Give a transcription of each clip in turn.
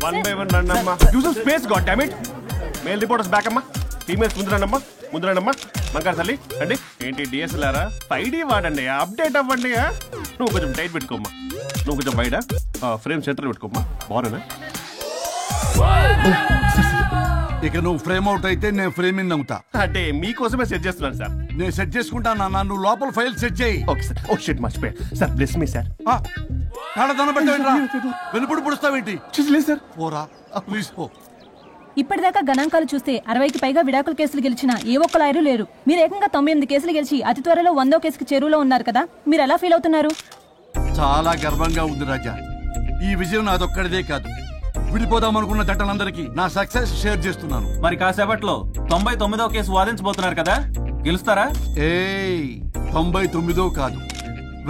One by one రండమ్మా. Use space god damn it. Male reporters back అమ్మా, females ముందు రండమ్మా. మంకారు తల్లి అండి. ఏంటి డిఎస్ఎల్ఆరా? 5D వాడండి, అప్డేట్ అవ్వండి. నువ్వు కొంచెం టైట్ పెట్టుకోమ్మా, నువ్వు కొంచెం వైడా ఫ్రేమ్ సెంటర్ పెట్టుకోమ్మా. బాగున్నా? ఇక నువ్వు ఫ్రేమ్ అవుట్ అయితే నేను ఫ్రేమ్ ఇన్ అవుతా. అంటే మీకోసమే సెట్ చేస్తున్నాను సార్. నేను సెట్ చేసుకుంటాను. నువ్వు లోపల ఫైల్ సెట్ చేయి. Okay sir. ఓ షిట్ మర్చిపోయా సార్. Bless me sir. వెనుపుడు పుడుస్తావేంటి? లేదు సార్. పోరా ప్లీజ్ పో. ఇప్పటిదాకా గణాంకాలు చూస్తే 60కి పైగా విడాకుల కేసులు గెలిచిన ఏ ఒక్క లాయరు లేరు. మీరు ఏకంగా 98 కేసులు గెలిచి అతి త్వరలో 100వ కేసుకి చెరువులో ఉన్నారు కదా, మీరు ఎలా ఫీల్ అవుతున్నారు? చాలా గర్వంగా ఉంది రాజా. ఈ విజయం నాదొక్కడిదే కాదు, విడిపోదాం అనుకున్న జంటలందరికీ నా సక్సెస్ షేర్ చేస్తున్నాను. మరి కాసేపట్లో 99వ కేసు వాదించబోతున్నారు కదా, గెలుస్తారా? 99 కాదు,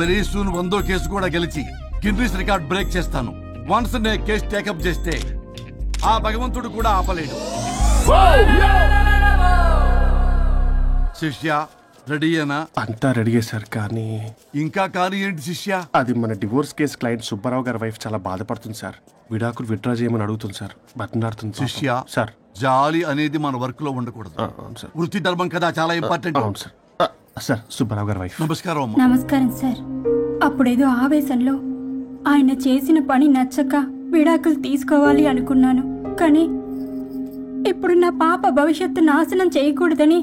వెరీ సూన్ 100వ కేసు కూడా గెలిచి గిన్నిస్ రికార్డ్ బ్రేక్ చేస్తాను. వన్స్ నే కేసు టేకప్ చేస్తే ఆ భగవంతుడు కూడా ఆపలేడు. శిష్య రెడీయేనా? అంతా రెడీ సార్. కానీ ఇంకా కానీ ఏంటి శిష్య? అది మన డివోర్స్ కేసు క్లయింట్ సుబ్బారావు గారి వైఫ్ చాలా బాధపడుతుంది సార్. విడాకులు విత్డ్రా చేయమని అడుగుతుంది సార్, బతినాడుతుంది. శిష్య సార్, జాలి అనేది మన వర్క్ లో ఉండకూడదు. వృత్తి ధర్మం కదా, చాలా ఇంపార్టెంట్. అవును సార్. సార్, సుబ్బారావు గారి వైఫ్. నమస్కారం. నమస్కారం సార్. అప్పుడేదో ఆవేశంలో ఆయన చేసిన పని నచ్చక విడాకులు తీసుకోవాలి అనుకున్నాను. కానీ ఇప్పుడు నా పాప భవిష్యత్తు నాశనం చేయకూడదని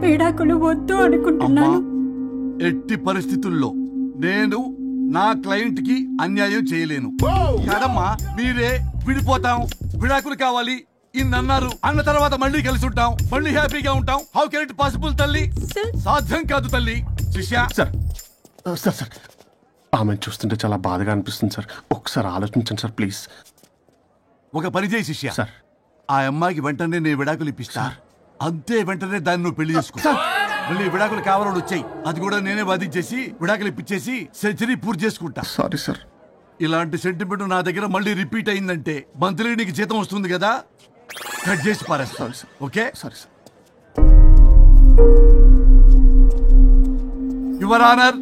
విడాకులు వద్దు అనుకుంటున్నాను. ఎట్టి పరిస్థితుల్లో నేను నా క్లయింట్ కి అన్యాయం చేయలేను కదమ్మా. మీరే విడిపోతాం, విడాకులు కావాలి ఇన్నన్నారు అన్న తర్వాత మళ్ళీ కలిసి ఉంటాం, మళ్ళీ హ్యాపీగా ఉంటాం. హౌ కెన్ ఇట్ పాసిబుల్ తల్లి? సాధ్యం కాదు తల్లి. శిష్య సార్, సార్ సార్ ఆమెను చూస్తుంటే చాలా బాధగా అనిపిస్తుంది సార్. ఒకసారి ఆలోచించండి సార్ ప్లీజ్. ఒక పని చేయి శిష్య సార్, ఆ అమ్మాయికి వెంటనే నేను విడాకులు ఇప్పిస్తా. అంతే, వెంటనే దాన్ని నువ్వు పెళ్లి చేసుకో. మళ్ళీ విడాకులు కావాలని వచ్చాయి, అది కూడా నేనే వాదించేసి విడాకులు ఇప్పించేసి సెంచరీ పూర్తి చేసుకుంటా. Sorry sir. ఇలాంటి సెంటిమెంట్ నా దగ్గర మళ్ళీ రిపీట్ అయిందంటే మంత్లీ నీకు జీతం వస్తుంది కదా, కట్ చేసి పారేస్తాను. Okay? Sorry sir. Your honour,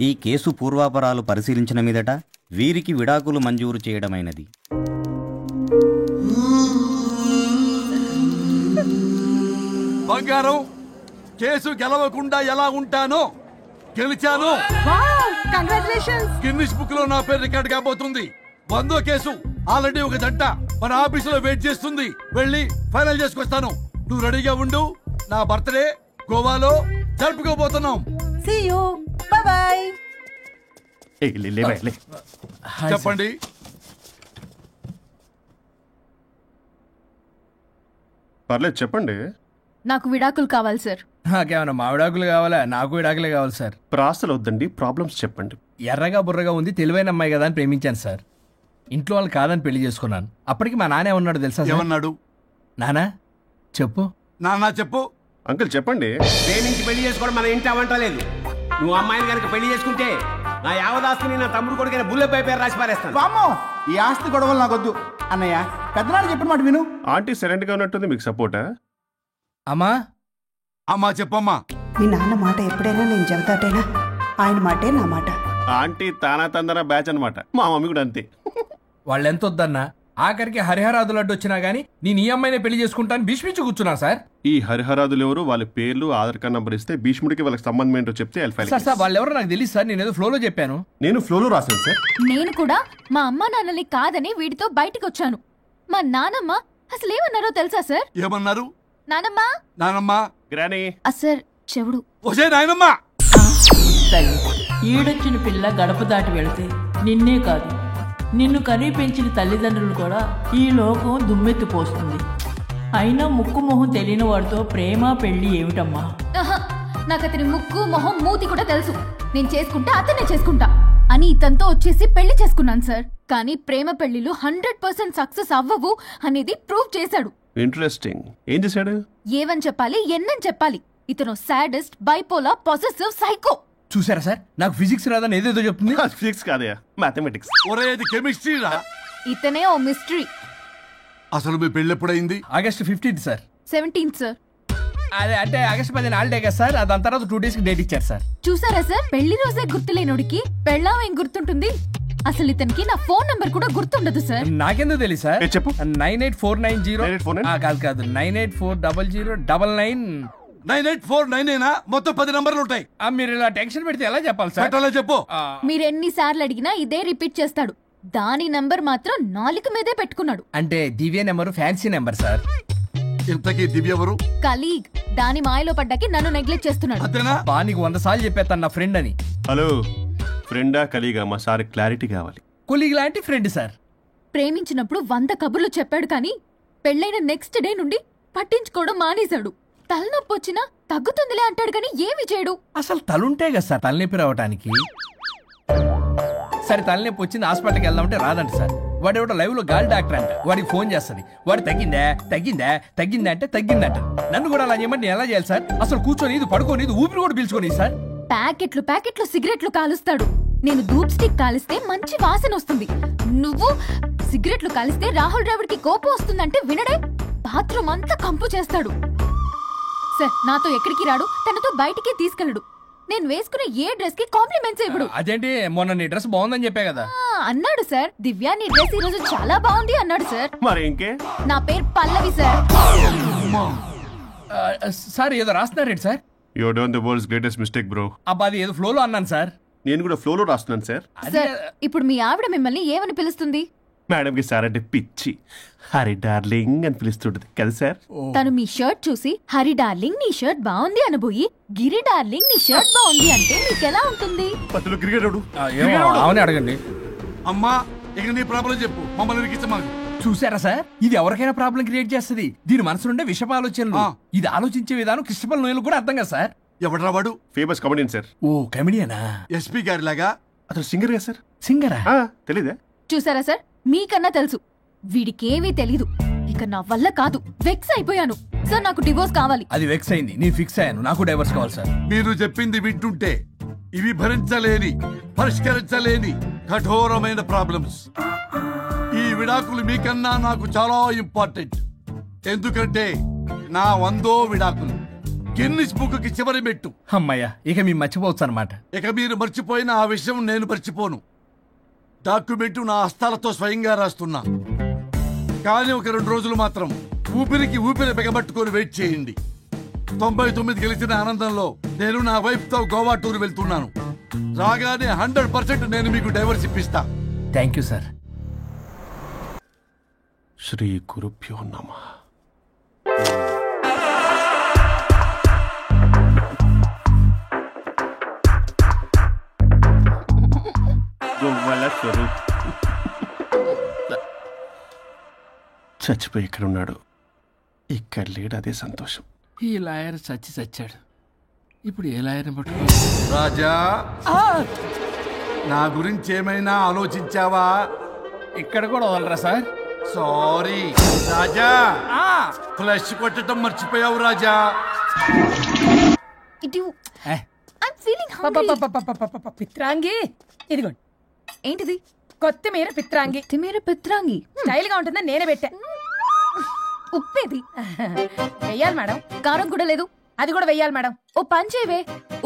ఈ కేసు పూర్వాపరాలు పరిశీలించిన మీదట వీరికి విడాకులు మంజూరు చేయడమైనది. బంగారం, కేసు గెలవకుండా ఎలా ఉంటానో గెలిచాను. గిన్నిస్ బుక్ లో నా పేరు రికార్డ్ కాబోతుంది. 100వ కేసు ఆల్రెడీ ఒక జంట మన ఆఫీసులో వెయిట్ చేస్తుంది. వెళ్ళి ఫైనల్ చేసుకొస్తాను. నువ్వు రెడీగా ఉండు. నా బర్త్డే గోవాలో జరుపుకోబోతున్నాం. చెప్పండి. పర్లేదు చెప్పండి. నాకు విడాకులు కావాలి సార్. నాకేమన్నా మా విడాకులు కావాలా? నాకు విడాకులే కావాలి సార్. ప్రాసలు వద్దండి, ప్రాబ్లమ్స్ చెప్పండి. ఎర్రగా బుర్రగా ఉంది, తెలివైన అమ్మాయి కదా అని ప్రేమించాను సార్. ఇంట్లో వాళ్ళు కాదని పెళ్లి చేసుకున్నాను. అప్పటికి మా నాన్న ఏమన్నాడు తెలుసా? ఏమన్నాడు? నానా చెప్పు. నాన్న చెప్పు. అంకుల్ చెప్పండి. ప్రేమించి పెళ్లి చేసుకోవడం మన ఇంటి అవంటలేదు. నువ్వు అమ్మాయిని కనుక పెళ్లి చేసుకుంటే నా యావదాస్తిని నా తమ్ముడు కొడుకైన బుల్లెపై పేరు రాసి పారేస్తాను. వామ్మో, ఈ ఆస్తి గొడవలు నాకొద్దు అన్నయ్య. పెద్దనాడు చెప్పిన మాట విను. ఆంటీ సైలెంట్ గా ఉన్నట్టుంది, మీకు సపోర్టా? అమ్మా అమ్మా చెప్పమ్మా. మీ నాన్న మాట ఎప్పుడైనా నేను చెబుతాటేనా? ఆయన మాటే నా మాట. ఆంటీ తానా తందన బ్యాచ్ అనమాట. మా మమ్మీ కూడా అంతే. వాళ్ళు ఎంత వద్దన్నా ఆఖరికి హరిహరాదులు అడ్డు వచ్చినా గానీ నేను ఈ అమ్మాయినే పెళ్లి చేసుకుంటాను భీష్మించి కూర్చున్నా సార్. ఈ హరిహరాదులు ఎవరు, వాళ్ళ పేర్లు ఆధార్ కార్డ్ నంబర్ ఇస్తే భీష్ముడికి వాళ్ళకి సంబంధం ఏంటో చెప్తే సార్ వాళ్ళెవరో నాకు తెలియదు సార్. నేను ఏదో ఫ్లోలో చెప్పాను. నేను ఫ్లోలో రాశాను సార్. నేను కూడా మా అమ్మా నాన్నల్ని కాదని వీడితో బయటకు వచ్చాను. మా నానమ్మ అసలు ఏమన్నారో తెలుసా సార్? ఏమన్నారు? నానమ్మ నానమ్మ గ్రానీ సార్ చెవుడు. ఓసే నాయనమ్మ. ఈడొచ్చిన పిల్ల గడప దాటి వెళితే నిన్నే కాదు నిన్ను కనీ పెంచిన తల్లిదండ్రులు కూడా ఈ లోకం దుమ్మెత్తిపోస్తుంది. అయినా ముక్కు మొహం తెలియని వాడితో ప్రేమ పెళ్లి ఏమిటమ్మా? నాకు అతని ముక్కు మొహం మూతి కూడా తెలుసు. నేను చేసుకుంటా, అతనే చేసుకుంటా. అని ఇతనితో వచ్చేసి పెళ్లి చేసుకున్నాను సార్. కానీ ప్రేమ పెళ్లిలు 100% సక్సెస్ అవ్వవు అనేది ప్రూవ్ చేశాడు. ఇంట్రెస్టింగ్. ఏం చేశాడు? ఏవని చెప్పాలి, ఎన్నని చెప్పాలి. ఇతను సాడెస్ట్, బైపోలా, పొసెసివ్, సైకో. చూసారా సార్, నాకు ఫిజిక్స్ రాదని ఏదేదో చెప్తుంది. ఫిజిక్స్ కాదయా, మ్యాథమెటిక్స్. ఒరేది కెమిస్ట్రీ రా. ఇతనే ఓ మిస్టరీ. అసలు మీ పెళ్లి ఎప్పుడైంది? August 15 sir. 17th sir. అదే అంటే ఆగస్ట్ 10 హాలిడే కదా సార్, దాని తర్వాత 2 days కి డేట్ ఇచ్చారు సార్. చూసారా సార్, పెళ్లి రోజే గుర్తులేనోడికి పెళ్ళాం ఏం గుర్తుంటుంది? అసలు ఇతనికి నా ఫోన్ నంబర్ కూడా గుర్తుండదు సార్. నాకెందుకు తెలియదు సార్? చెప్పు. 98490 కాదు 9840099. 98499 మొత్తం 10 నంబర్లు ఉంటాయి. మీరు ఇలా టెన్షన్ పెడితే ఎలా చెప్పాలి సార్? అలా చెప్పు. మీరు ఎన్నిసార్లు అడిగినా ఇదే రిపీట్ చేస్తాడు. దాని నంబర్ మాత్రం నాలుక మీదే పెట్టుకున్నాడు. అంటే దివ్య నెంబర్ ఫ్యాన్సీ నెంబర్ సార్. ఇంతకీ దివ్య ఎవరు? కలీగ్. దాని మాయలో పడ్డాకి నన్ను నెగ్లెక్ట్ చేస్తున్నాడు. బా నీకు 100 సార్లు చెప్పేస్తాను నా ఫ్రెండ్ అని. హలో, ఫ్రెండా కలీగా? మా సార్ క్లారిటీ కావాలి. కొలీగ్ లాంటి ఫ్రెండ్ సార్. ప్రేమించినప్పుడు 100 కబుర్లు చెప్పాడు కానీ పెళ్ళైన నెక్స్ట్ డే నుండి పట్టించుకోవడం మానేశాడు. తలనొప్పి వచ్చినా తగ్గుతుందిలే అంటాడు కానీ ఏమి చేయడు. అసలు తలుంటే కదా సార్ తలనొప్పి రావటానికి. సరే తలనొప్పి వచ్చింది హాస్పిటల్కి వెళ్దామంటే రాదంట సార్. వాడు ఎవడో లైవ్ లో గాలి డాక్టర్ అంట. వాడికి ఫోన్ చేస్తుంది. వాడు తగ్గిందా అంటే తగ్గిందంట. నన్ను కూడా అలా చేయమంటే నేను ఎలా చేయాలి సార్? అసలు కూర్చొని ఇది పడుకోని ఇది ఊపిరి కూడా పీల్చుకోని సార్. ప్యాకెట్లు సిగరెట్లు కాలుస్తాడు. నేను ధూప్ స్టిక్ కాలిస్తే మంచి వాసన వస్తుంది. నువ్వు సిగరెట్లు కాలిస్తే రాహుల్ ద్రావిడ్ కి కోపం వస్తుందంటే వినడే. బాత్రూమ్ అంతా కంపు చేస్తాడు. సార్ నాతో ఎక్కడికి రాడు, తనతో బయటికి తీసుకెళ్ళడు. నేను వేసుకునే ఏ డ్రెస్ కి కాంప్లిమెంట్స్ ఇవ్వడు. అదేంటి, మొన్న నీ డ్రెస్ బాగుందని చెప్పా కదా. అన్నాడు సార్. దివ్య నీ డ్రెస్ ఈ రోజు చాలా బాగుంది అన్నాడు సార్. మరి ఇంకే? నా పేరు పల్లవి సార్. సార్ ఏదో రాస్తున్నారేంటి sir? You done the world's greatest mistake bro. అబ్బా అది ఏదో ఫ్లోలో అన్నాను సార్. నేను కూడా ఫ్లోలో రాస్తున్నాను సార్. సార్ ఇప్పుడు మీ ఆవిడ మిమ్మల్ని ఏమని పిలుస్తుంది? మేడం కి సార్ అంటే పిచ్చి. హరి డార్లింగ్ అని పిలుస్తుంటది కదా సార్. తను మీ షర్ట్ చూసి హరి డార్లింగ్ నీ షర్ట్ బాగుంది అనబోయి గిరి డార్లింగ్ నీ షర్ట్ బాగుంది అంటే మీకు ఎలా ఉంటుంది? పత్తులు క్రికెటోడు. అవునే అడగండి. అమ్మా ఇక నీ ప్రాబ్లం చెప్పు, మమ్మల్ని ఇరికించమా. చూసారా సార్, ఇది ఎవరికైనా ప్రాబ్లం క్రియేట్ చేస్తుంది. దీని మనసు నుండే విషప ఆలోచనలు. ఇది ఆలోచించే విధానం కృష్ణపల్ నోయలు కూడా అర్థం కదా సార్. ఎవడరా వాడు? Famous comedian sir. ఓ కమెడియనా? ఎస్పీ గారి లాగా. అతను సింగర్ గా సార్. సింగరా? తెలీదా? చూసారా సార్, మీకన్నా తెలుసు. వీడికేమీ తెలీదు. ఇక నా వల్ల కాదు, వెక్స్ అయిపోయాను సార్. నాకు డివోర్స్ కావాలి. అది వెక్స్ అయింది, నేను ఫిక్స్ అయ్యాను. నాకు డైవర్స్ కావాలి సార్. మీరు చెప్పింది వింటుంటే ఇవి భరించలేని, పరిష్కరించలేని కఠోరమైన ప్రాబ్లమ్స్. ఈ విడాకులు మీకన్నా నాకు చాలా ఇంపార్టెంట్. ఎందుకంటే నా 100వ విడాకులు గిన్నిస్ బుక్కి చివరి మెట్టు. అమ్మయ్య, ఇక మేము మర్చిపోవచ్చు అనమాట. ఇక మీరు మర్చిపోయిన ఆ విషయం నేను మర్చిపోను. డాక్యుమెంటు నా హస్తాలతో స్వయంగా రాస్తున్నా. కానీ ఒక 2 రోజులు మాత్రం ఊపిరికి ఊపిరి బిగబట్టుకొని వెయిట్ చేయండి. 99 గెలిచిన ఆనందంలో నేను నా వైఫ్ తో గోవా టూర్ వెళ్తున్నాను. రాగానే 100% నేను మీకు డైవర్స్ ఇప్పిస్తా. Thank you sir. శ్రీ గురుభ్యో నమః. చచ్చిపోయి ఇక్కడ ఉన్నాడు, ఇక్కడ లేడు, అదే సంతోషం. ఈ లాయర్ చచ్చాడు. ఇప్పుడు ఏ లాయర్ని పట్టుకో? రాజా, నా గురించి ఏమైనా ఆలోచించావా? ఇక్కడ కూడా వదలరా సార్? సారీ రాజా, ఫ్లష్ కొట్టడం మర్చిపోయావు రాజా. పిత్రాంగి ఇదిగోండి. ఏంటిది? కొత్తిమీర పిత్రాంగి. పిత్రాంగి స్టైల్ గా ఉంటుందని నేనే పెట్టా. ఉప్పేది వెయ్యాలి మేడం. కారం కూడా లేదు. అది కూడా వెయ్యాలి మేడం. ఓ పంచేవే,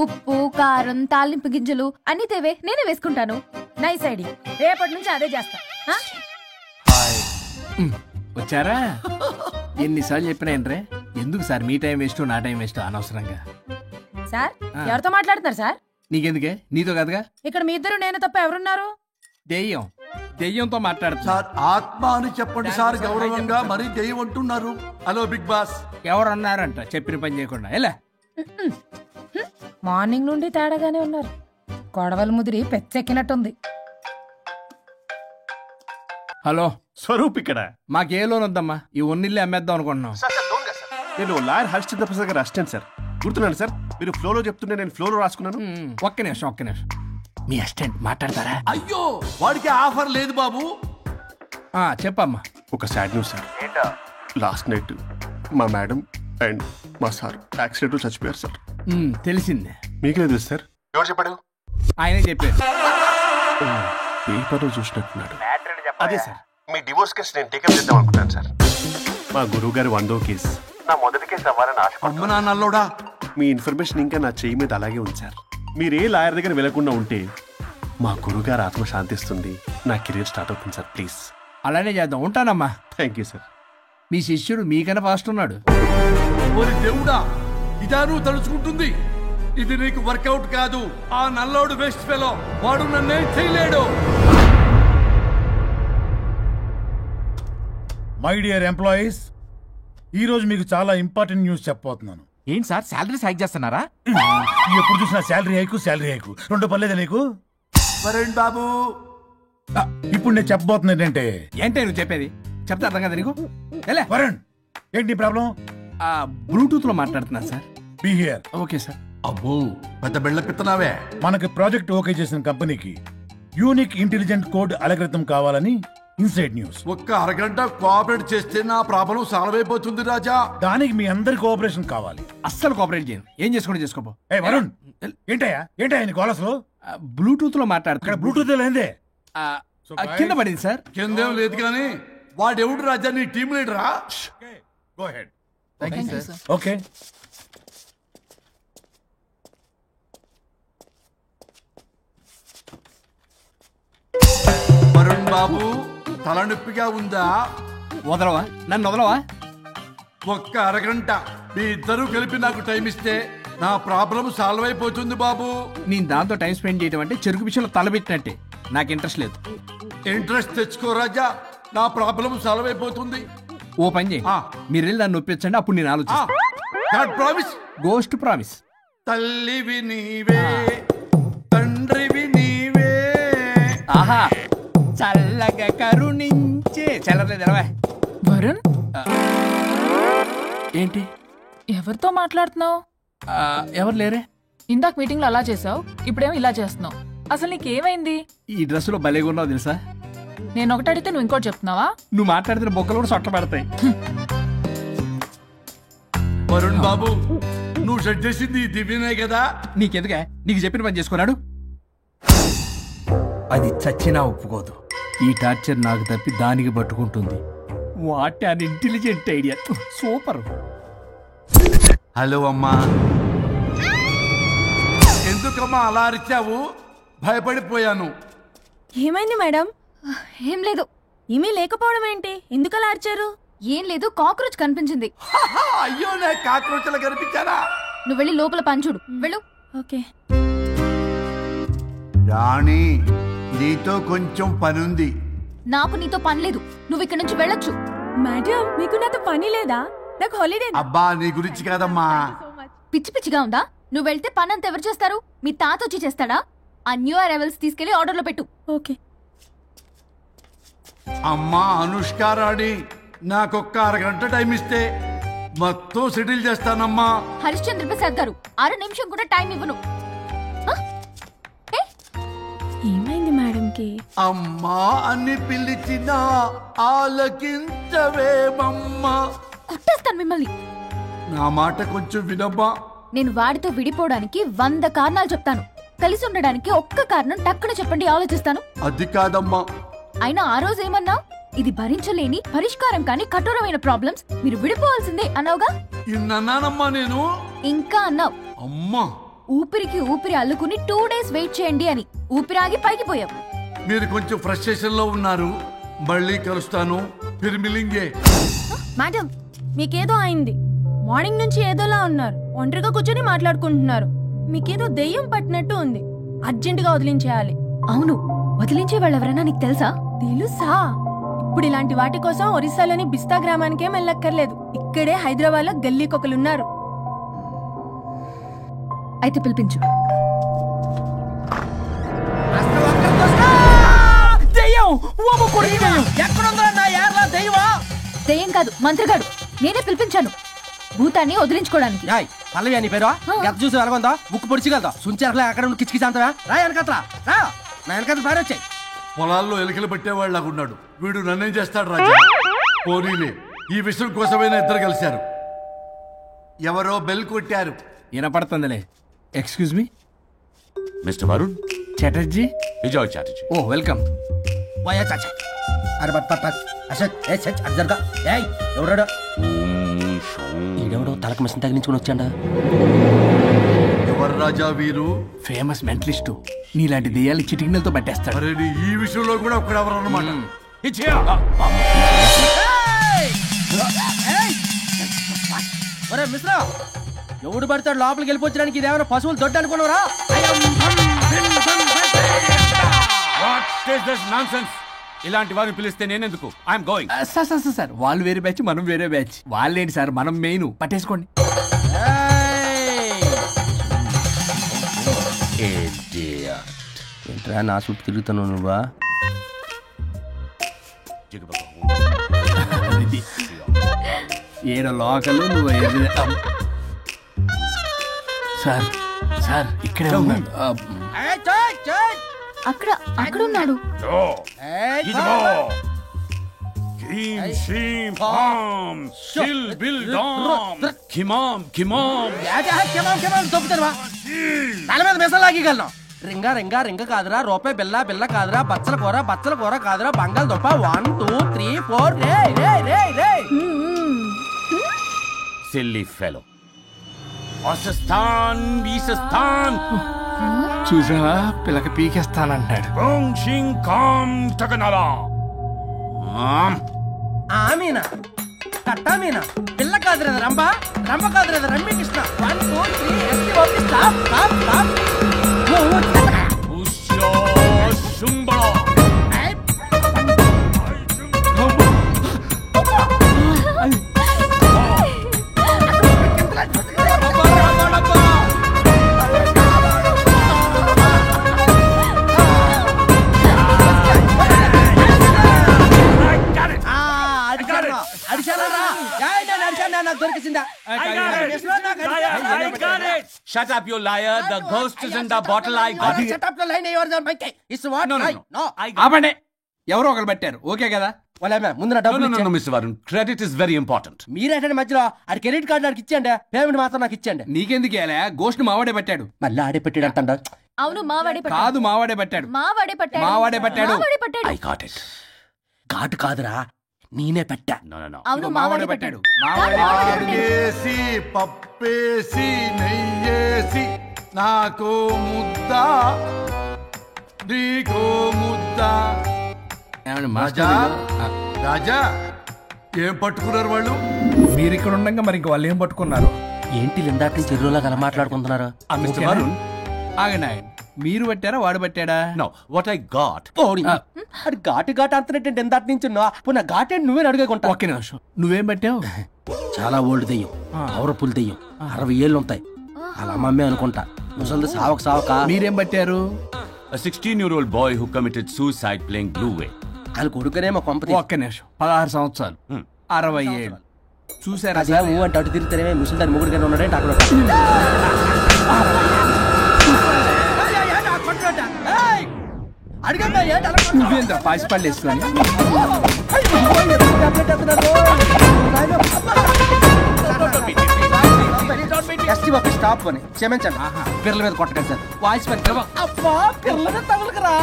ఉప్పు కారం తాలింపు గింజలు అన్ని తేవే, నేనే వేసుకుంటాను. Nice idea. రేపటి నుంచి అదే చేస్తా. వచ్చారా? ఎన్నిసార్లు చెప్పినా ఏంట్రే, ఎందుకు సార్ మీ టైం వేస్ట్ నా టైం వేస్ట్ అనవసరంగా? సార్ ఎవరితో మాట్లాడుతున్నారు సార్? నీకెందుకే, నీతో కదగా. ఇక్కడ మీ ఇద్దరు నేను తప్ప ఎవరున్నారు? దెయ్యంతో మాట్లాడుతున్నా. సార్ ఆత్మ అని చెప్పండి సార్, గౌరవంగా. మరీ దెయ్యం అంటున్నారు. Hello Big Boss. ఎవరు అన్నారంట చెప్పిన పని చేయకుండా? ఎలా మార్నింగ్ నుండి తేడాగానే ఉన్నారు. గొడవల ముదిరి పెచ్చెక్కినట్టుంది. హలో స్వరూప్ ఇక్కడ. మాకే లోన్ వద్దమ్మా, ఈ ఒన్నిల్లే అమ్మేద్దాం అనుకుంటున్నాం. నేను లాయర్ హరిశ్చంద్ర ప్రసాద్ గారు అసిస్టెంట్ సార్. గుర్తున్నాను సార్, మీరు ఫ్లోలో చెప్తుంటే నేను ఫ్లోలో రాసుకున్నాను. ఒక్క నిమిషం. మీ అసిస్టెంట్ మాట్లాడతారా? అయ్యో వాడికి ఆఫర్ లేదు బాబు. చెప్పమ్మా. ఒక sad news sir. Last night మా మేడం అండ్ మా సార్ యాక్సిడెంట్ చచ్చిపోయారు సార్. తెలిసిందే. మీకే తెలుసు సార్. ఎవరు చెప్పాడు? ఆయనే చెప్పారు. పేపర్లో చూసినట్టున్నాడు. అదే సార్, మీ డివోర్స్ కేసు నేను టేకప్ చేద్దాం అనుకుంటాను సార్. మా గురువు గారి 100వ కేసు నా మొదటి కేసు అవ్వాలని ఆశ. అమ్మ నాన్నల్లోడా, మీ ఇన్ఫర్మేషన్ ఇంకా నా చెయ్యి మీద అలాగే ఉంది సార్. మీరు ఏ లాయర్ దగ్గర వెళ్లకుండా ఉంటే మా గురువు గారు ఆత్మ శాంతిస్తుంది, నా కెరీర్ స్టార్ట్ అవుతుంది సార్. ప్లీజ్ అలానే చేద్దాం. ఉంటానమ్మా. Thank you sir. మీ శిష్యుడు మీకన్నా ఫాస్ట్ ఉన్నాడు. ఓరి దేవుడా, ఇదా నువ్వు తలుచుకుంటుంది? ఇది నీకు వర్కౌట్ కాదు. ఆ నల్లోడు వేస్ట్ ఫెలో, వాడు నన్నేం చేయలేడు. మై డియర్ ఎంప్లాయీస్, ఈ రోజు మీకు చాలా ఇంపార్టెంట్ న్యూస్ చెప్పబోతున్నాను. ఏంటి సార్, శాలరీ హైక్ చేస్తున్నారా? ఎప్పుడు చూసినా శాలరీ హైకు రెండు పర్లేదా నీకు? వరుణ్ బాబు, ఇప్పుడు నేను చెప్పబోతున్నా ఏంటంటే. ఏంటే నువ్వు చెప్పేది? చెప్తా అర్థం కదా నీకు? వరుణ్, ఏంటి ప్రాబ్లం? బ్లూటూత్ లో మాట్లాడుతున్నా sir. Be here. Okay sir. అబ్బో, పెద్ద బిళ్ళ పిత్తనావే. మనకి ప్రాజెక్ట్ ఓకే చేసిన కంపెనీకి యూనిక్ ఇంటెలిజెంట్ కోడ్ అలకృతం కావాలని ఇన్సైడ్ న్యూస్. ఒక్క అరగంట కోఆపరేట్ చేస్తే నా ప్రాబ్లం సాల్వ్ అయిపోతుంది రాజా. దానికి మీ అందరి కోఆపరేషన్ కావాలి. అస్సలు కోఆపరేట్ చేయను. ఏం చేసుకోండి చేసుకోపో. ఏ వరుణ్, ఏంటయ్యా నీ కాలస్ లో? బ్లూటూత్ లో మాట్లాడుతున్నా. బ్లూటూత్ లేదే. కింద పడింది సార్. కిందేం లేదు కానీ వాడెవడు రాజా? నీ టీం లీడరా? Go ahead. Thank you sir. Okay. Varun బాబు, తలనొప్పిగా ఉందా? వదలవా? నన్ను వదలవా? ఒక్క అరగంట మీ ఇద్దరు కలిపి నాకు టైం ఇస్తే నా ప్రాబ్లం సాల్వ్ అయిపోతుంది బాబు. నేను దాంతో టైం స్పెండ్ చేయడం అంటే చెరుకు విషయంలో తలబెట్టినట్టే. నాకు ఇంట్రెస్ట్ లేదు. ఇంట్రెస్ట్ తెచ్చుకో రాజా, నా ప్రాబ్లం సాల్వ్ అయిపోతుంది. ఓ పని చేయి, మీరు వెళ్ళి నన్ను ఒప్పించండి, అప్పుడు నేను ఆలోచిస్తాను. ప్రామిస్. Ghost promise. తల్లివి నీవే, తండ్రివి నీవే. ఆహా, చల్లగా కరుణించే. చల్లలేదు ఎలవా. వరుణ్, ఏంటి? ఎవరితో మాట్లాడుతున్నావు? ఎవరు లేరే. ఇందాక మీటింగ్ లో అలా చేసావు, ఇప్పుడేమో ఇలా చేస్తున్నావు. అసలు నీకేమైంది? ఈ డ్రెస్ లో భలేగా ఉన్నావు తెలుసా? నేను ఒకటి అడిగితే నువ్వు ఇంకోటి చెప్తున్నావా? నువ్వు మాట్లాడితే బొక్కలు కూడా సొట్ట పడతాయి. వరుణ్ బాబు, నువ్వు సెట్ చేసింది దివ్యనే కదా? నీకెందుకే? నీకు చెప్పిన పని చేసుకున్నాడు. అది చచ్చినా ఒప్పుకోదు. ఈ టార్చర్ నాకు తప్పి దానికి పట్టుకుంటుంది. What an intelligent idea. Super. Hello అమ్మా. ఎందుకమ్మా అలా అరిచావు? భయపడిపోయాను. ఏమైంది మేడం? ఏం లేదు. ఏమీ లేకపోవడం ఏంటి? ఎందుకు అలా అరిచారు? ఏం లేదు, కాక్రోచ్ కనిపించింది. అయ్యో, నాకు కాక్రోచ్లు కనిపించారా? నువ్వు వెళ్ళి లోపల పని చూడు. వెళ్ళు. ఓకే. రాణి, నీతో కొంచెం పనుంది. నాకు నీతో పని లేదు. నువ్వు ఇక్కడ నుంచి వెళ్ళొచ్చు. మేడం, మీకు నాతో పని లేదా? నాకు హాలిడే. అబ్బా, నీ గురించి కాదమ్మా. పిచ్చి పిచ్చిగా ఉందా? నువ్వు వెళ్తే పని అంతా ఎవరు చేస్తారు? మీ తాత వచ్చి చేస్తాడా? ఆ న్యూ అరైవల్స్ తీసుకెళ్లి ఆర్డర్ లో పెట్టు. ఓకే. అమ్మా అనుష్క రాణి, నాకొక్క అరగంట టైం ఇస్తే మొత్తం సెటిల్ చేస్తానమ్మా. హరిశ్చంద్ర ప్రసాద్ గారు, 6 నిమిషం కూడా టైం ఇవ్వను. ఏమైంది మేడంకి? అమ్మా అని పిలిచినా ఆలకించవేమమ్మా. కొట్టేస్తాను మిమ్మల్ని. నా మాట కొంచెం వినమ్మా. నేను వాడితో విడిపోవడానికి 100 కారణాలు చెప్తాను. కలిసి ఉండడానికి ఒక్క కారణం టక్కున చెప్పండి, ఆలోచిస్తాను. అది కాదమ్మా. అయినా ఆ రోజు ఏమన్నా? ఇది భరించలేని పరిష్కారం కాని కఠోరమైన ప్రాబ్లమ్స్, మీరు విడిపోవాల్సిందే అన్నావుగా? ఇన్నానమ్మా నేను. ఇంకా అన్నావు. అమ్మా, ఊపిరికి ఊపిరి అల్లుకుని 2 days వెయిట్ చేయండి అని. ఊపిరాగి పైకి పోయావు. మీరు కొంచెం ఫ్రస్ట్రేషన్ లో ఉన్నారు. మళ్ళీ కలుస్తాను. ఫిర్మిలింగే. మేడం, మీకేదో అయింది. మార్నింగ్ నుంచి ఏదోలా ఉన్నారు. ఒంటరిగా కూర్చొని మాట్లాడుకుంటున్నారు. మీకేదో దెయ్యం పట్టినట్టు ఉంది. అర్జెంటుగా వదిలించేయాలి. అవును, వదిలించే వాళ్ళు ఎవరైనా నీకు తెలుసా? తెలుసా? ఇప్పుడు ఇలాంటి వాటి కోసం ఒరిస్సాలోని బిస్తా గ్రామానికేం వెళ్ళక్కర్లేదు. ఇక్కడే హైదరాబాద్ లో గల్లీకొకలున్నారు. అయితే పిలిపించు. దెయ్యం కాదు, మంత్రిగాడు. నేనే పిలిపించాను భూతాన్ని వదిలించుకోవడానికి. పల్లవి అని పేరు గత చూసి వెళ్ళగొందా ముక్కు పొడిచిగలదా సుంచరలే అక్కడ ఉండి కిచకిచ అంతవా రా వెనకత్రా రా నా వెనకత్ర పారి వచ్చాయి. పొలాల్లో ఎలికలు పట్టేవాళ్ళగా ఉన్నాడు వీడు. నన్నేం చేస్తాడు రాజా? పోనీలే, ఈ విషయం కోసమైనా ఇద్దరు కలిశారు. ఎవరో బెల్ కొట్టారు. వినపడుతుందిలే. Excuse me mister Varun Chatterjee. Vijay Chatterjee. Oh welcome. వాయా చాచా అరే బట్ పట్ అసత్ ఏ సచ్ అర్జర్గా ఏయ్ ఎవరడా? ఈడెవడో తలకు మిషన్ తగిలించుకుని వచ్చాడా? ఎవరు రాజా వీరు? Famous mentalist. నీలాంటి దెయ్యాలు చిటికినలతో పట్టేస్తాడు. అరే ఈ విషయంలో కూడా ఒకడెవరు అన్నమాట. ఒరే మిశ్రా, ఎవడు పడతాడు లోపలికి వెళ్ళిపోవడానికి? ఇదేమైనా పశువులు దొడ్డు అనుకున్నారా? ఇలాంటి వారిని పిలిస్తే నేనెందుకు? I'm going. సార్ వాళ్ళు వేరే బ్యాచ్, మనం వేరే బ్యాచ్. వాళ్ళేంటి సార్, మనం మెయిన్. పట్టేసుకోండి. ఏంట్రా నా చుట్టూ తిరుగుతున్నావు నువ్వా? ఏడ లోకలు నువ్వు సార్. సార్ ఇక్కడే ఉన్నాడు. అక్కడ అక్కడ ఉన్నాడు. తల మీద మెసలాగలను. రింగ రింగ రింగ కాదురా, రూపాయి బిల్ల బిల్ల కాదురా, బచ్చల కూర బచ్చల కూర కాదురా, బంగాళదుంప 1 2 3 4 రే రే రే రే. Silly fellow. అసస్థాన్ బీసస్థాన్. చూసావా, పిల్లకి పీకేస్తానంటాడు. ఆమీనా కట్టామీనా పిల్ల కాదురా రంభ, రంభ కాదురా Ramya Krishna. 1 2 3 S T O P stop stop stop. Shut up, you liar. The ghost is in the bottle. I got it. Shut up the line. Yours are monkey. It's what? No. ఆపండి. ఎవరో ఒకరు పెట్టారు. ఓకే కదా? ముందు నా డబ్బులు No, Mr. Varun. Credit is very important. మీరేటండి మధ్యలో ఆడి credit card నాకు ఇచ్చేయండి, పేమెంట్ మాత్రం నాకు ఇచ్చేయండి. నీకెందుకు ఇవ్వాలా? గోస్ట్ మావాడే పెట్టాడు. మళ్ళీ ఆడే పెట్టాడు అంటాడు. అవును మావాడే పట్టాడు. కాదు మావాడే పెట్టాడు. మావాడే పట్టాడు. మావాడే పట్టాడు. I got it. ఘాటు కాదురా, నేనే పెట్టా. No. అవును మావాడే పట్టాడు. ఆగేసి పప్పేసి నెయ్యేసి నాకు ముద్ద నీకో ముద్ద. రాజా రాజా ఏం పట్టుకున్నారు వాళ్ళు? మీరు ఇక్కడ ఉండగా మరి ఇంక వాళ్ళు ఏం పట్టుకున్నారు? ఏంటి ఇందాక నుంచి చెరువులా కల మాట్లాడుకుంటున్నారు? Mr. Varun. ఆగండి. మీరు పట్టారా వాడు పట్టాడా? No, what I got. అది ఘాటు ఘాటు అంతనేంటి ఇందాక నుంచి నా ఘాటేంటి నువ్వే అడుగుకుంటా. ఒక్క నిమిషం. నువ్వేం పట్టావు? చాలా ఓల్డ్ దెయ్యం, పవర్ఫుల్ దెయ్యం, 60 ఏళ్ళు ఉంటాయి. అలా అమ్మమ్మే అనుకుంటా. ముసలిది సావక. మీరేం పట్టారు? A 16-year-old boy who committed suicide playing Blue Whale. వాళ్ళ కొడుకునేమో కొంప. ఒక్క నిమిషం. 16 సంవత్సరాలు, 60 ఏళ్ళు. చూసారా? అంటే అటు తిరుగుతానే ముసలి దాని ముగ్గురు ఉన్నాడంటే అక్కడ. నువ్వేంద్ర పాసిపళ్ళు వేసుకొని స్టాప్ అని క్షమించండి. పిల్లల మీద కొట్టకండి సార్. వాయిస్ అబ్బా పిల్లల మీద తగులుకురా.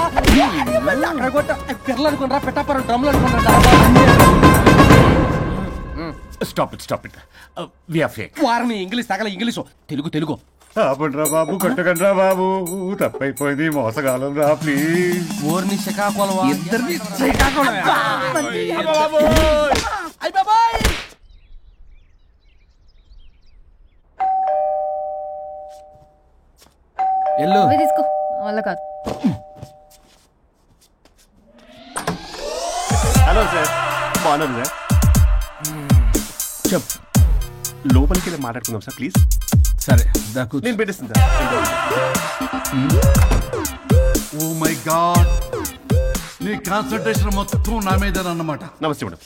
అక్కడ కొట్ట పిల్లలు అనుకున్నారా, పెట్టాపరం డ్రమ్లు అనుకున్నారా? Stop it. We are fake. వారిని ఇంగ్లీష్ తగల ఇంగ్లీషు తెలుగు. ఆపండ్రా బాబు, కొట్టకండ్రా బాబు, తప్పైపోయింది, మోసగాలం రా ప్లీజ్. ఊరిని శ్రీకాకుళం ఇద్దరిని శ్రీకాకుళం. ఎల్లు తీసుకో వల్ల కాదు. హలో సార్, బాగున్నాను సార్. చెప్పు. లోపలికి వెళ్ళి మాట్లాడుకుందాం సార్ ప్లీజ్. సరే నేను పెట్టేస్తాను సార్. ఓ మై గాడ్, నీ కాన్సన్ట్రేషన్ మొత్తం నా మీద అన్నమాట. నమస్తే మేడం.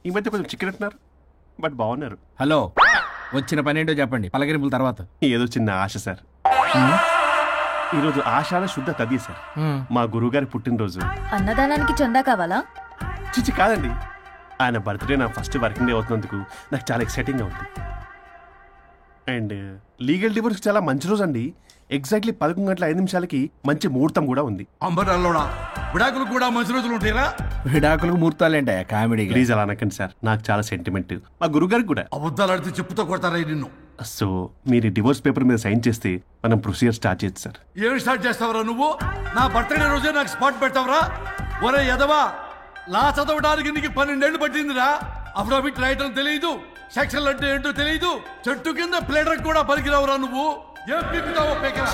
ఈ మధ్య కొంచెం చికెన్ అంటున్నారు, బట్ బాగున్నారు. హలో, వచ్చిన పని ఏంటో చెప్పండి, పలకరింపుల తర్వాత. ఏదో చిన్న ఆశ సార్. ఈరోజు ఆషాఢ శుద్ధ తది సార్, మా గురువుగారి పుట్టినరోజు. అన్నదానానికి చందా కావాలా? చిచ్చి కాదండి, ఆయన బర్త్డే నా ఫస్ట్ వర్కింగ్ డే అవుతున్నందుకు నాకు చాలా ఎక్సైటింగ్గా ఉంది. అండ్ లీగల్ డివోర్స్ చాలా మంచి రోజు అండి. ఎగ్జాక్ట్లీ 11:05 మంచి ముహూర్తం కూడా ఉంది. అంబరాల్లోడా విడాకులు కూడా మంచి రోజులు ఉంటాయిరా? విడాకులకు ముహూర్తాలేంట కామెడీ. ప్లీజ్ అలా అనకండి సార్, నాకు చాలా సెంటిమెంట్, మా గురుగారికి కూడా. అబద్ధాలు ఆడితే చెప్పుతో కొడతారా నిన్ను? సో మీరు డివోర్స్ పేపర్ మీద సైన్ చేస్తే మనం ప్రొసీజర్ స్టార్ట్ చేయొచ్చు సార్. ఏమి స్టార్ట్ చేస్తావరా నువ్వు? నా బర్త్డే రోజే నాకు స్పాట్ పెడతావరా? ఒరే ఎదవా, లా చదవడానికి నీకు 12 ఏళ్ళు పట్టిందిరా. అఫిడవిట్ రాయటం తెలియదు, సెక్షన్ అంటే ఏంటో తెలియదు, చెట్టు కింద ప్లేడర్ కూడా పలికిరావురా నువ్వు.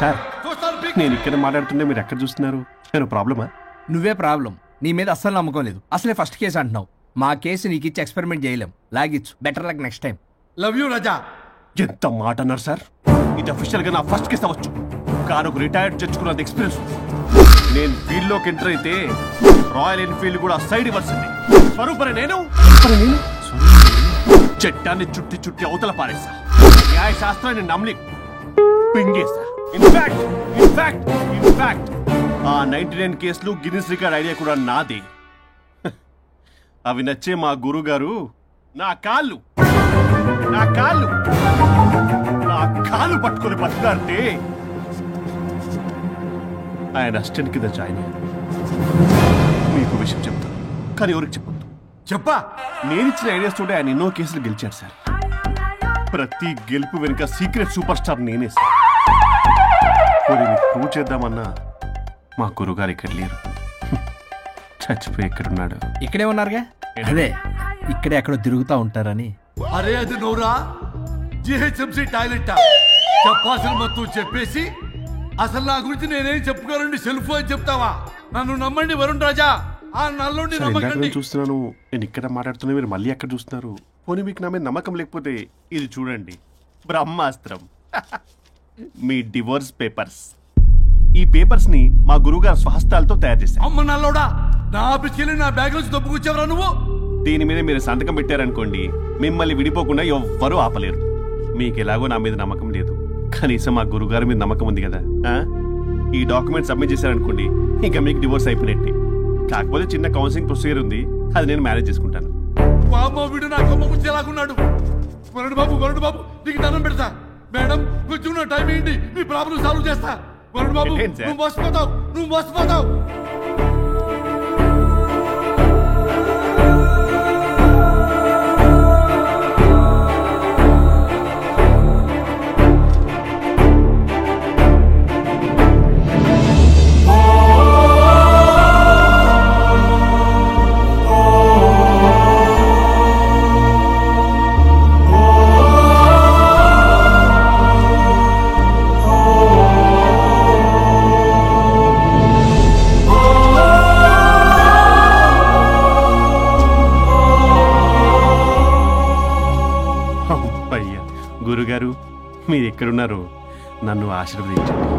సార్ నేను ఇక్కడ మాట్లాడుతుంటే మీరు ఎక్కడ చూస్తున్నారు? నేను ప్రాబ్లమా? నువ్వే ప్రాబ్లం. నీ మీద అస్సలు నమ్మకం లేదు. అసలే ఫస్ట్ కేసు అంటున్నావు. మా కేసు నీకు ఇచ్చి ఎక్స్పెరిమెంట్ చేయలేం. లాగిచ్చు. Better luck next time. Love you Raja. ఎంత మాట అన్నారు సార్? ఇది అఫీషియల్ గా నా ఫస్ట్ కేసు అవ్వచ్చు, కానీ ఒక రిటైర్డ్ జడ్జ్కున్నంత ఎక్స్పీరియన్స్. నేను ఫీల్డ్ లోకి ఎంటర్ అయితే రాయల్ ఎన్ఫీల్డ్ కూడా సైడ్ ఇవ్వాల్సింది. స్వరూపరే నేను చట్టాన్ని చుట్టి చుట్టి అవతల పారేస్తా. న్యాయ శాస్త్రాన్ని నమ్మి పింగేస్తా. ఇన్ఫాక్ట్ ఆ 99 కేసులు గిన్నిస్ రికార్డ్ ఐడియా కూడా నాదే. అవి నచ్చే మా గురువు గారు నా కాళ్ళు పట్టుకొని బతుకుతారంటే ఆయన అసిస్టెంట్ కింద జాయిన్ అయ్యాను. మీకు విషయం చెప్తాను, కానీ ఎవరికి చెప్పొద్దు. చెప్పా, నేనిచ్చిన ఐడియాస్ తోటి ఆయన ఎన్నో కేసులు గెలిచాడు సార్. ప్రతి గెలుపు వెనుక సీక్రెట్ సూపర్ స్టార్ నేనే సార్. ప్రూవ్ చేద్దామన్నా మా గురుగారు ఇక్కడ లేరు. చచ్చిపోయి ఎక్కడున్నాడు? ఇక్కడే ఉన్నారుగా. అదే ఇక్కడే ఎక్కడో తిరుగుతూ ఉంటారని. అరే అది నోరా, జిహెచ్ఎంసీ టాయిలెట్ చెప్పాల్సిన మొత్తం చెప్పేసి అసలు నా గురించి నేనేం చెప్పుకోరండి సెల్ఫ్ అని చెప్తావా? నన్ను నమ్మండి వరుణ్ రాజా, ఆ నల్లుండి నమ్మకండి. చూస్తున్నాను నేను ఇక్కడ మాట్లాడుతున్నా, మీరు మళ్ళీ ఎక్కడ చూస్తున్నారు? పోనీ మీకు నా మీద నమ్మకం లేకపోతే ఇది చూడండి, బ్రహ్మాస్త్రం. మీ డివోర్స్ పేపర్స్. ఈ పేపర్స్ ని మా గురువుగారు స్వహస్తాలతో తయారు చేశారు. అమ్మ నల్లోడా, నా ఆఫీస్కి వెళ్ళి నా బ్యాగ్ నుంచి దొప్పుకొచ్చావరా నువ్వు? దీని మీద మీరు సంతకం పెట్టారనుకోండి, మిమ్మల్ని విడిపోకుండా ఎవ్వరూ ఆపలేరు. మీకు ఎలాగో నా మీద నమ్మకం లేదు, కనీసం మా గురుగారి మీద నమ్మకం ఉంది కదా. ఈ డాక్యుమెంట్ సబ్మిట్ చేశారనుకోండి, ఇంకా మీకు డివోర్స్ అయిపోయినట్టే. కాకపోతే చిన్న కౌన్సిలింగ్ ప్రొసీజర్ ఉంది, అది నేను మేనేజ్ చేసుకుంటాను. వీడు నా కొమ్మ గురించి ఎలాగున్నాడు? వరుణ్ బాబు నీకు దండం పెడతా. మేడం కొంచెం నా టైం ఏంటి, మీ ప్రాబ్లం సాల్వ్ చేస్తా. వరుణ్ బాబు నువ్వు మోసపోతావు. గురుగారు మీరు ఎక్కడున్నారు? నన్ను ఆశీర్వదించండి.